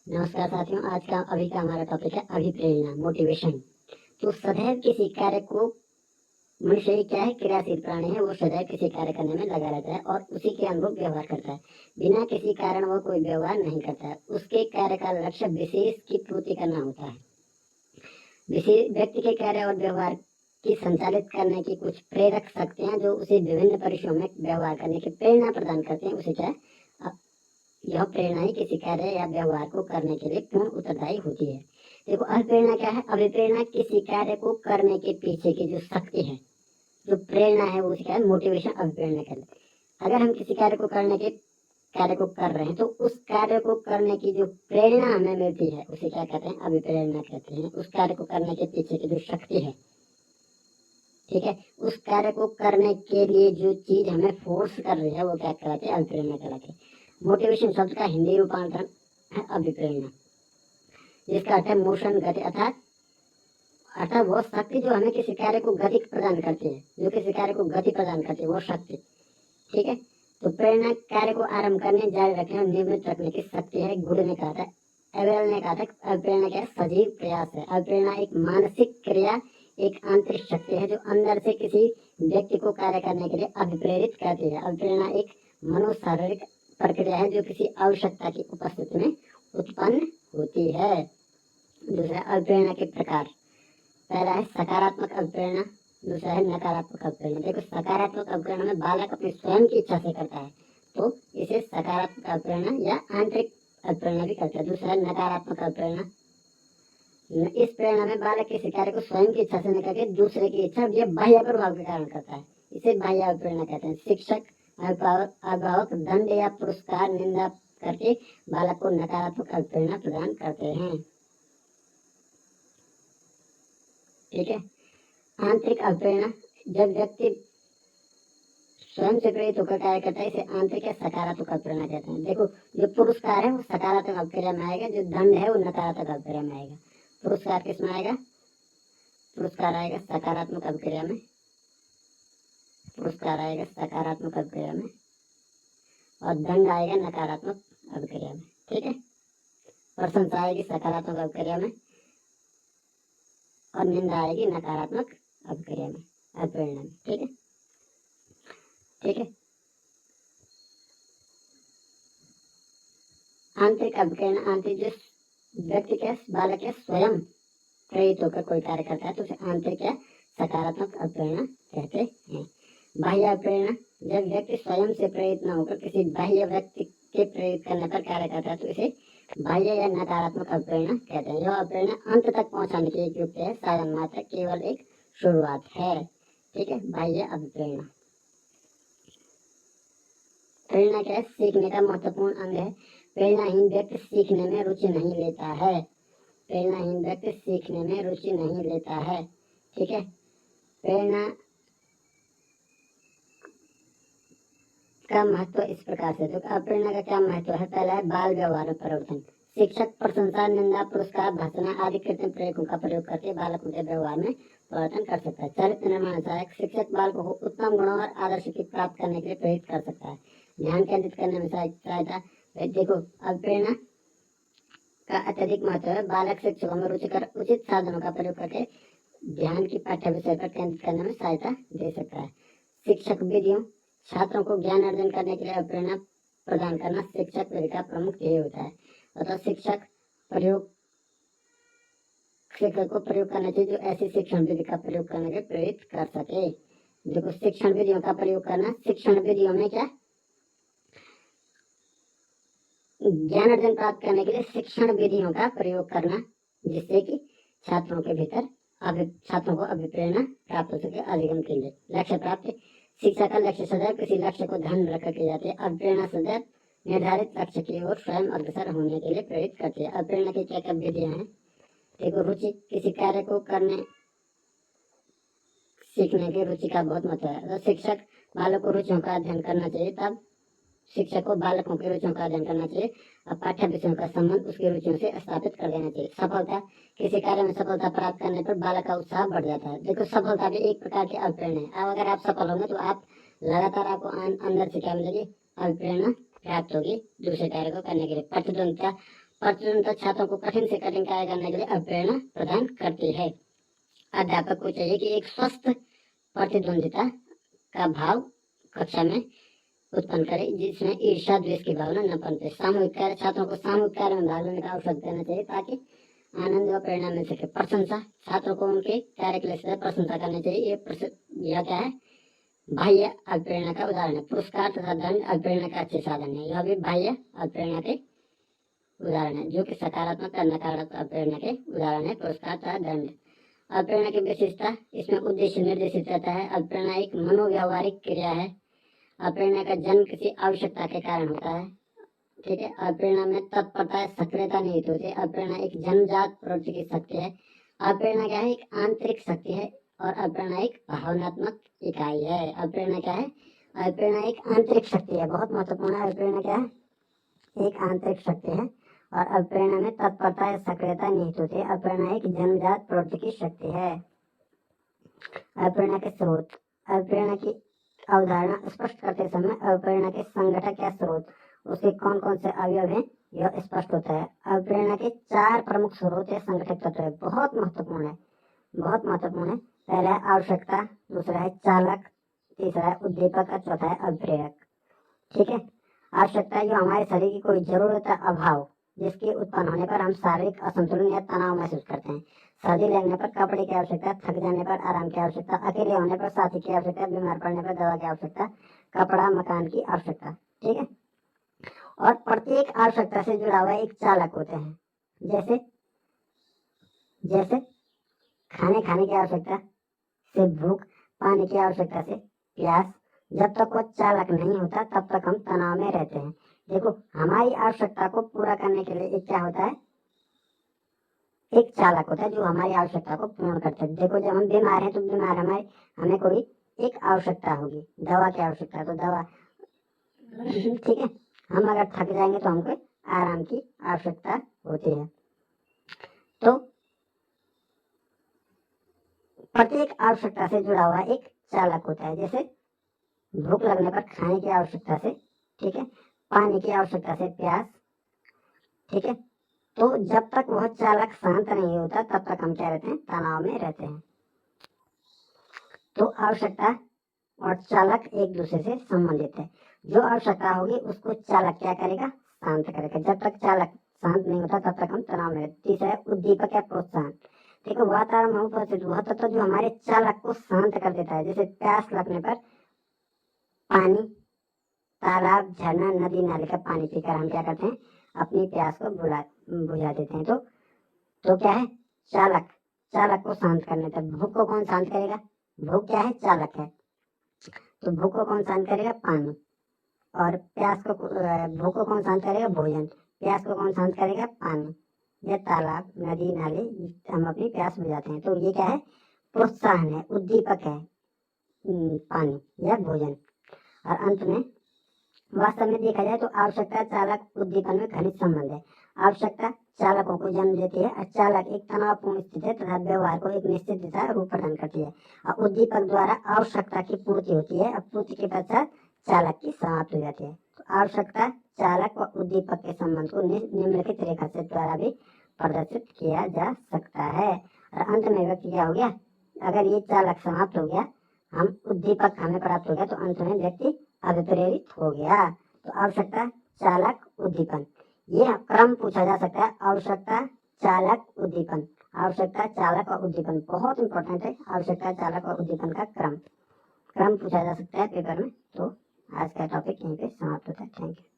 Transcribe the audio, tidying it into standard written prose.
नमस्कार साथियों, आज का अभी का हमारा टॉपिक है अभिप्रेरणा, मोटिवेशन। तो सदैव किसी कार्य को मनुष्य क्या है, क्रियाशील प्राणी है। वो सदैव किसी कार्य करने में लगा रहता है और उसी के अनुरूप व्यवहार करता है। बिना किसी कारण वो कोई व्यवहार नहीं करता है। उसके कार्य का लक्ष्य विशेष की पूर्ति करना होता है। विशेष व्यक्ति के कार्य और व्यवहार की संचालित करने की कुछ प्रेरक शक्तियां जो उसे विभिन्न परिस्थितियों में व्यवहार करने की प्रेरणा प्रदान करते हैं, उसे क्या है, यह प्रेरणा ही किसी कार्य या व्यवहार को करने के लिए पूर्ण उत्तरदायी होती है। देखो, अभिप्रेरणा क्या है? अभिप्रेरणा किसी कार्य को करने के पीछे की जो शक्ति है, जो प्रेरणा है, वो उसे क्या है, मोटिवेशन अभिप्रेरणा कहते हैं। अगर हम किसी कार्य को कर रहे हैं तो उस कार्य को करने की जो प्रेरणा हमें मिलती है उसे क्या कहते हैं, अभिप्रेरणा कहते हैं। उस कार्य को करने के पीछे की जो शक्ति है, ठीक है, उस कार्य को करने के लिए जो चीज हमें फोर्स कर रही है वो क्या कहलाती है, अभिप्रेरणा कहलाती है। मोटिवेशन शब्द का हिंदी रूपांतरण है अभिप्रेरणा, जिसका अर्थ है मोशन, गति, अर्थात वो शक्ति जो हमें किसी कार्य को गति प्रदान करती है, जो किसी कार्य को गति प्रदान करती है, वो शक्ति। ठीक है, तो प्रेरणा कार्य को आरंभ करने, जारी रखने और नियमित रखने की शक्ति है। गुड ने कहा था, एवेल ने कहा था, अभिप्रेरणा क्या है, सजीव प्रयास है। अभिप्रेरणा एक मानसिक क्रिया, एक आंतरिक शक्ति है जो अंदर से किसी व्यक्ति को कार्य करने के लिए अभिप्रेरित करती है। अभिप्रेरणा एक मनोशारीरिक प्रक्रिया है जो किसी आवश्यकता की उपस्थिति में उत्पन्न होती है। दूसरा, अभिप्रेरणा के प्रकार। पहला है सकारात्मक अभिप्रेरणा, दूसरा है नकारात्मक अभिप्रेरणा। देखो, सकारात्मक अभिप्रेरणा में बालक अपनी स्वयं की इच्छा से करता है तो इसे सकारात्मक अभिप्रेरणा या आंतरिक अभिप्रेरणा भी कहते हैं। दूसरा है नकारात्मक अभिप्रेरणा। इस प्रेरणा में बालक किसी कार्य को स्वयं की इच्छा से नहीं करके दूसरे की इच्छा या बाह्य प्रभाव के कारण करता है, इसे बाह्य अभिप्रेरणा कहते हैं। शिक्षक, अभिभावक दंड या पुरस्कार, निंदा करके बालक को नकारात्मक अभिप्रेरणा प्रदान करते हैं। ठीक है, आंतरिक अभिप्रेरणा, जब व्यक्ति स्वयं से प्रेरित होकर कार्य करता है, इसे आंतरिक या सकारात्मक अभिप्रेरणा कहते हैं। देखो, जो पुरस्कार है वो सकारात्मक अभिप्रेरणा में आएगा, जो दंड है वो नकारात्मक अभिप्रेरणा में आएगा। पुरस्कार किस में आएगा? पुरस्कार आएगा सकारात्मक अभिक्रिया में, पुरस्कार आएगा सकारात्मक अभिक्रिया में, और दंड आएगा नकारात्मक अभिक्रिया में। ठीक है, प्रशंसा आएगी सकारात्मक अभिक्रिया में और निंदा आएगी नकारात्मक अभिक्रिया में, अभिप्रेरणा में। ठीक है, ठीक है। आंतरिक अभिप्रेरणा, आंतरिक जो व्यक्ति के बालक के स्वयं प्रेरित होकर कोई कार्य करता है तो उसे आंतरिक या सकारात्मक अभिप्रेरणा कहते हैं। बाह्य अभिप्रेरणा, जब व्यक्ति स्वयं से प्रेरित न होकर किसी बाह्य व्यक्ति के प्रेरित करने पर कार्य करता है तो इसे बाह्य या नकारात्मक अभिप्रेरणा कहते हैं। यह अभिप्रेरणा अंत तक पहुंचाने की एक युक्ति है, साधन मात्र केवल एक शुरुआत है। ठीक है, बाह्य अभिप्रेरणा। प्रेरणा क्या है? सीखने का महत्वपूर्ण अंग है। प्रेरणाहीन व्यक्ति सीखने में रुचि नहीं लेता है, प्रेरणाहीन व्यक्ति सीखने में रुचि नहीं लेता है। ठीक है, प्रेरणा का महत्व इस प्रकार से, तो प्रेरणा का क्या महत्व है? पहला है बाल व्यवहार में परिवर्तन। शिक्षक प्रशंसा, निंदा, पुरस्कार, भर्त्सना आदि कृत्रिम प्रयोगों का प्रयोग करके बालकों के व्यवहार में परिवर्तन कर सकता है। चरित्र निर्माण सहायक, शिक्षक बालकों को उत्तम गुणों और आदर्श की प्राप्त करने के लिए प्रेरित कर सकता है। ध्यान केंद्रित करने में सहायता। देखो, अब प्रेरणा का अत्यधिक महत्व है। बालक शिक्षकों में रुचिकर उचित साधनों का प्रयोग करके ध्येय की पाठ्य विषय पर केंद्रित करने में सहायता दे सकता है। शिक्षक विधियों, छात्रों को ज्ञान अर्जन करने के लिए प्रेरणा प्रदान करना शिक्षक विधि का प्रमुख ध्येय होता है। अतः शिक्षक को प्रयोग करना चाहिए जो ऐसी शिक्षण विधि का प्रयोग करने के प्रेरित कर सके। देखो, शिक्षण विधियों का प्रयोग करना, शिक्षण विधियों में क्या, ज्ञान अर्जन प्राप्त करने के लिए शिक्षण विधियों का प्रयोग करना, जिससे कि छात्रों को अभिप्रेरणा प्राप्त हो सके अधिगम के लिए। लक्ष्य प्राप्ति, शिक्षा का लक्ष्य सदैव किसी लक्ष्य को ध्यान रखकर की जाती है। अभिप्रेरणा सदैव निर्धारित लक्ष्य की ओर स्वयं अग्रसर होने के लिए प्रेरित करती है। अभिप्रेरणा की क्या क्या विधियां हैं? देखो, रुचि, किसी कार्य को करने सीखने की रुचि का बहुत महत्व है। तो शिक्षक बालक को रुचियों का अध्ययन करना चाहिए, तब शिक्षक को बालकों की रुचियों का अध्ययन करना चाहिए और पाठ्य विषयों का संबंध उसकी रुचियों से स्थापित कर देना चाहिए। सफलता, किसी कार्य में सफलता प्राप्त करने पर बालक का उत्साह बढ़ जाता है। देखो, सफलता भी एक प्रकार की अभिप्रेरणा है। अब अगर आप सफल होंगे तो आप लगातार आपको अंदर से क्या मिलेगी, अभिप्रेरणा प्राप्त होगी दूसरे कार्य को करने के लिए। प्रतिद्वंदिता, प्रतिद्वंदता छात्रों को कठिन से कठिन कार्य करने के लिए अप्रेरणा प्रदान करती है। अध्यापक को चाहिए कि एक स्वस्थ प्रतिद्वंदिता का भाव कक्षा में उत्पन्न करे, जिसमें ईर्ष्या द्वेष की भावना न पनपे। सामूहिक कार्य, छात्रों को सामूहिक कार्य में भाग लेने का अवसर देना चाहिए ताकि आनंद व प्रेरणा मिल सके। प्रशंसा, छात्रों को उनके कार्य के लिए प्रशंसा करनी चाहिए। यह क्या है? बाह्य अल्पप्रेरणा का उदाहरण है। पुरस्कार तथा दंड अल्पप्रेरणा का अच्छे साधन है। यह भी बाह्य अल्पप्रेरणा के उदाहरण है, जो कि सकारात्मक और नकारात्मक अल्पप्रेरणा के उदाहरण है। पुरस्कार तथा दंड। अल्पप्रेरणा की विशेषता, इसमें उद्देश्य निर्देशित रहता है। अल्पप्रेरणा एक मनोव्यावहारिक क्रिया है। अल्पप्रेरणा का जन्म किसी आवश्यकता के कारण होता है। ठीक है। अल्पप्रेरणा में तत्परता, सक्रियता निहित होती है। अल्पप्रेरणा एक जन्मजात प्रवृत्ति की शक्ति है। अल्पप्रेरणा क्या है? एक आंतरिक शक्ति है और अल्पप्रेरणा एक भावनात्मक इकाई है। अल्पप्रेरणा क्या है? अल्पप्रेरणा एक आंतरिक शक्ति है, बहुत महत्वपूर्ण है। अल्पप्रेरणा क्या है? एक आंतरिक शक्ति है और अल्पप्रेरणा में तत्परता या सक्रियता निहित होती है। अल्पप्रेरणा एक जन्मजात प्रवृत्ति की शक्ति है। अल्पप्रेरणा के स्रोत, अल्पप्रेरणा की अवधारणा स्पष्ट करते समय अल्पप्रेरणा के संगठक या स्रोत, उसके कौन कौन से अवयव हैं, यह स्पष्ट होता है। अल्पप्रेरणा के 4 प्रमुख स्रोत या संगठक तत्व है, बहुत महत्वपूर्ण है, बहुत महत्वपूर्ण है। पहला है आवश्यकता, दूसरा है चालक, तीसरा है उद्दीपक और चौथा है अल्पप्रेरक। ठीक है। आवश्यकता जो हमारे शरीर की कोई जरूरत या अभाव, जिसके उत्पन्न होने पर हम शारीरिक असंतुलन या तनाव महसूस करते हैं। सर्दी लगने पर कपड़े की आवश्यकता, थक जाने पर आराम की आवश्यकता, अकेले होने पर साथी की आवश्यकता, बीमार पड़ने पर दवा की आवश्यकता, कपड़ा मकान की आवश्यकता। ठीक है। और प्रत्येक आवश्यकता से जुड़ा हुआ एक चालक होते हैं, जैसे जैसे खाने की आवश्यकता से भूख, पानी की आवश्यकता से प्यास। जब तक वो चालक नहीं होता तब तक हम तनाव में रहते हैं। देखो, हमारी आवश्यकता को पूरा करने के लिए एक क्या होता है? एक चालक होता है जो हमारी आवश्यकता को पूर्ण करता है। देखो, जब हम बीमार हैं तो बीमार हमें कोई एक आवश्यकता होगी, दवा की आवश्यकता, तो दवा। ठीक है। हम अगर थक जाएंगे तो हमको आराम की आवश्यकता होती है। तो प्रत्येक आवश्यकता से जुड़ा हुआ एक चालक होता है, जैसे भूख लगने पर खाने की आवश्यकता से, ठीक है, पानी की आवश्यकता से प्यास। ठीक है। तो जब तक वह चालक शांत नहीं होता तब तक हम क्या रहते हैं? तनाव में रहते हैं। तो आवश्यकता और चालक एक दूसरे से संबंधित है। जो आवश्यकता होगी उसको चालक क्या करेगा? शांत करेगा। जब तक चालक शांत नहीं होता तब तक हम तनाव में रहते। तीसरा है उद्दीपक या प्रोत्साहन। देखो, वातावरण में उपस्थित वह तत्व जो हमारे चालक को शांत कर देता है, जैसे प्यास लगने पर पानी, तालाब, झरना, नदी नाले का पानी पीकर हम क्या करते हैं? अपनी प्यास को बुझा देते हैं। तो क्या है? चालक, चालक को शांत करने तक। भूख को कौन शांत करेगा? भूख क्या है? चालक है। तो भूख को कौन शांत करेगा? पानी। और प्यास को, भूख को कौन शांत करेगा? भोजन। प्यास को कौन शांत करेगा? पानी या तालाब, नदी नाले, हम अपनी प्यास बुझाते हैं। तो ये क्या है? प्रोत्साहन है, उद्दीपक है, पानी या भोजन। और अंत में वास्तव में देखा जाए तो आवश्यकता चालक उद्दीपन में घनिष्ठ संबंध है। आवश्यकता चालकों को जन्म देती है और चालक एक तनावपूर्ण स्थिति तथा व्यवहार को एक निश्चित दिशा रूप प्रदान करती है। और उद्दीपक द्वारा आवश्यकता की पूर्ति होती है और पूर्ति के पश्चात चालक की समाप्ति हो जाती है। तो आवश्यकता, चालक व उद्दीपक के संबंध को निम्नलिखित रेखा से द्वारा भी प्रदर्शित किया जा सकता है। और अंत में व्यक्ति क्या हो गया? अगर ये चालक समाप्त हो गया, हम उद्दीपक हमें प्राप्त हो गया, तो अंत में व्यक्ति अभिप्रेरित हो गया। तो आवश्यकता, चालक, उद्दीपन, ये क्रम पूछा जा सकता है। आवश्यकता, चालक, उद्दीपन, आवश्यकता, चालक और उद्दीपन बहुत इंपॉर्टेंट है। आवश्यकता, चालक और उद्दीपन का क्रम पूछा जा सकता है पेपर में। तो आज का टॉपिक यहीं पे समाप्त होता है। Thank you.